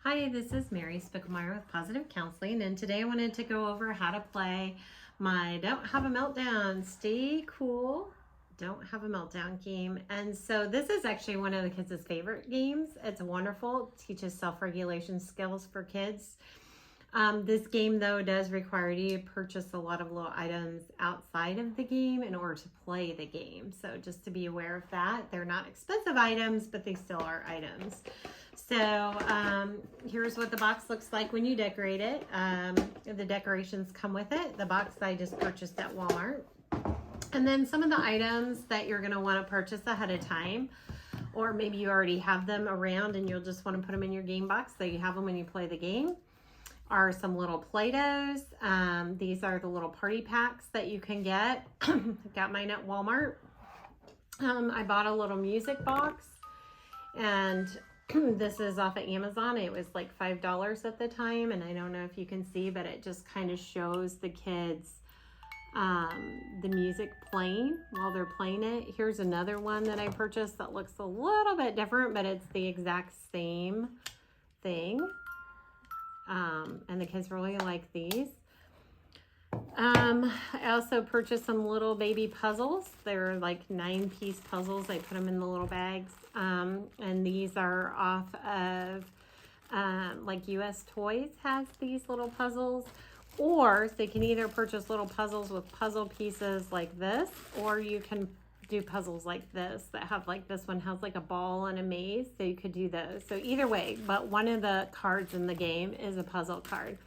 Hi, this is Mary Spickmeyer with Positive Counseling, and today I wanted to go over how to play my Don't Have a Meltdown, Stay Cool, Don't Have a Meltdown game. And so this is actually one of the kids' favorite games. It's wonderful. It teaches self-regulation skills for kids. This game, though, does require you to purchase a lot of little items outside of the game in order to play the game. So just to be aware of that. They're not expensive items, but they still are items. So here's what the box looks like when you decorate it. The decorations come with it. The box I just purchased at Walmart. And then some of the items that you're going to want to purchase ahead of time, or maybe you already have them around and you'll just want to put them in your game box so you have them when you play the game, are some little Play-Dohs. These are the little party packs that you can get. I got mine at Walmart. I bought a little music box, and this is off of Amazon. It was like $5 at the time, and I don't know if you can see, but it just kind of shows the kids the music playing while they're playing it. Here's another one that I purchased that looks a little bit different, but it's the exact same thing. And the kids really like these. I also purchased some little baby puzzles. They're like 9-piece puzzles. I put them in the little bags. And these are off of like US Toys has these little puzzles. Or so you can either purchase little puzzles with puzzle pieces like this, or you can do puzzles like this that have, like, this one has like a ball and a maze, so you could do those. So either way, but one of the cards in the game is a puzzle card.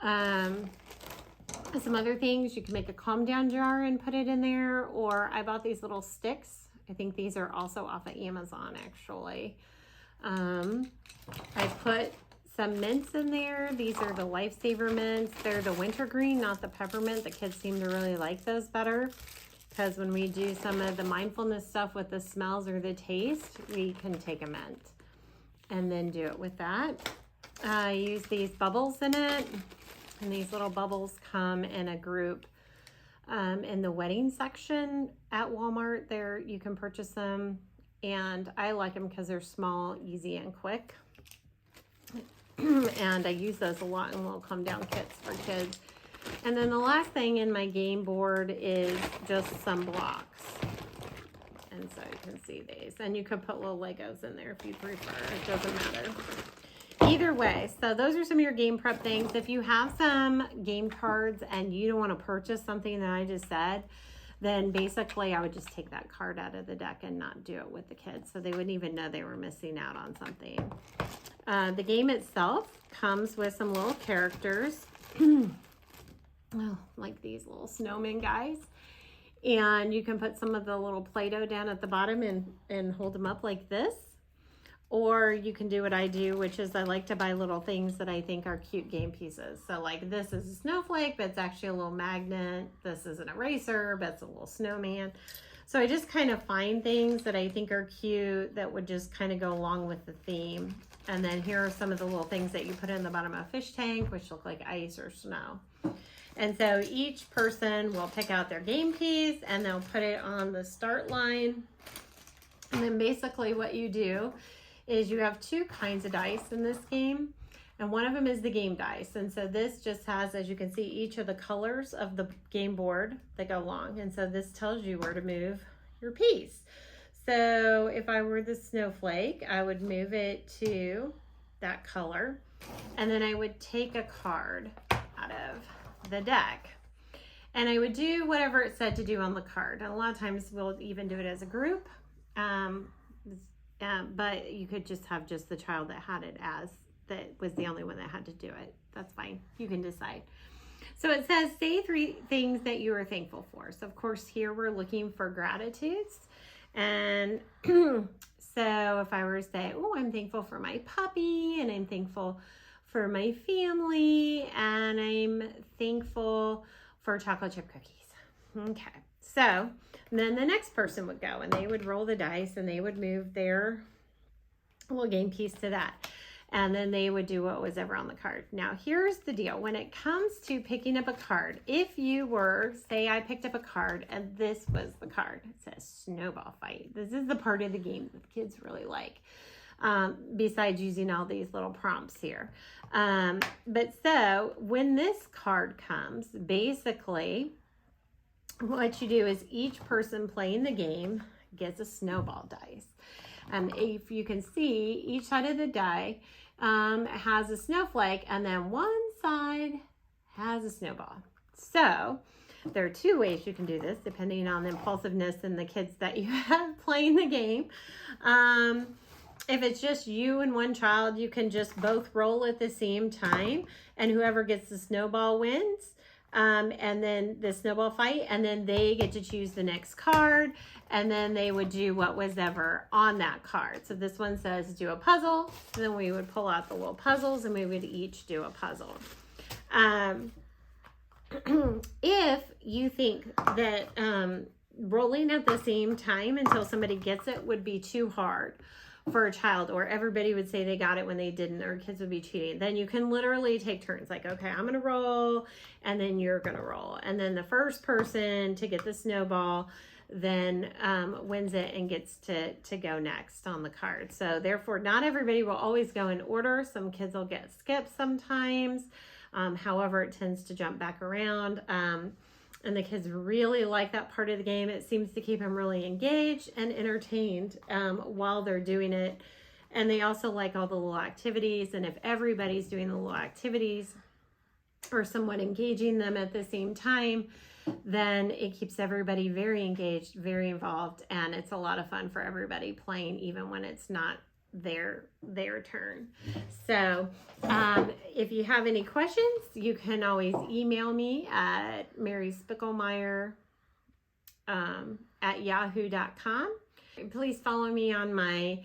Some other things, you can make a calm down jar and put it in there, or I bought these little sticks. I think these are also off of Amazon, actually. I put some mints in there. These are the Lifesaver mints. They're the wintergreen, not the peppermint. The kids seem to really like those better, because when we do some of the mindfulness stuff with the smells or the taste, we can take a mint and then do it with that. I use these bubbles in it, and these little bubbles come in a group in the wedding section at Walmart. There you can purchase them, and I like them because they're small, easy, and quick. And I use those a lot in little come down kits for kids. And then the last thing in my game board is just some blocks. And so you can see these. And you could put little Legos in there if you prefer. It doesn't matter. Either way, so those are some of your game prep things. If you have some game cards and you don't want to purchase something that I just said, then basically I would just take that card out of the deck and not do it with the kids, so they wouldn't even know they were missing out on something. The game itself comes with some little characters. Oh, like these little snowman guys. And you can put some of the little Play-Doh down at the bottom and hold them up like this. Or you can do what I do, which is I like to buy little things that I think are cute game pieces. So like this is a snowflake, but it's actually a little magnet. This is an eraser, but it's a little snowman. So I just kind of find things that I think are cute that would just kind of go along with the theme. And then here are some of the little things that you put in the bottom of a fish tank, which look like ice or snow. And so each person will pick out their game piece and they'll put it on the start line. And then basically what you do is you have two kinds of dice in this game. And one of them is the game dice. And so this just has, as you can see, each of the colors of the game board that go along. And so this tells you where to move your piece. So if I were the snowflake, I would move it to that color. And then I would take a card out of the deck. And I would do whatever it said to do on the card. And a lot of times we'll even do it as a group. But you could just have just the child that had it as, that was the only one that had to do it. That's fine. You can decide. So it says, say 3 things that you are thankful for. So of course here we're looking for gratitudes. And so if I were to say, oh, I'm thankful for my puppy, and I'm thankful for my family, and I'm thankful for chocolate chip cookies. Okay. So then the next person would go and they would roll the dice and they would move their little game piece to that. And then they would do what was ever on the card. Now, here's the deal. When it comes to picking up a card, if you were, say I picked up a card and this was the card, it says Snowball Fight. This is the part of the game that the kids really like. besides using all these little prompts here. But so when this card comes, basically what you do is each person playing the game gets a snowball dice. If you can see, each side of the die has a snowflake, and then one side has a snowball. So there are two ways you can do this, depending on the impulsiveness and the kids that you have playing the game. If it's just you and one child, you can just both roll at the same time, and whoever gets the snowball wins. And then the snowball fight, and then they get to choose the next card, and then they would do what was ever on that card. So this one says do a puzzle, and then we would pull out the little puzzles and we would each do a puzzle. If you think that rolling at the same time until somebody gets it would be too hard for a child, or everybody would say they got it when they didn't, or kids would be cheating, then you can literally take turns. Like, okay, I'm going to roll, and then you're going to roll. And then the first person to get the snowball then wins it and gets to go next on the card. So therefore, not everybody will always go in order. Some kids will get skipped sometimes. However, it tends to jump back around. And the kids really like that part of the game. It seems to keep them really engaged and entertained while they're doing it. And they also like all the little activities. And if everybody's doing the little activities or somewhat engaging them at the same time, then it keeps everybody very engaged, very involved. And it's a lot of fun for everybody playing, even when it's not their turn. So if you have any questions, you can always email me at maryspickelmeyer at yahoo.com. Please follow me on my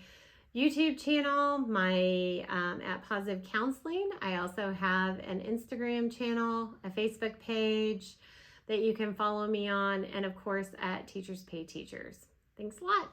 YouTube channel, my at Positive Counseling. I also have an Instagram channel, a Facebook page that you can follow me on, and of course at Teachers Pay Teachers. Thanks a lot.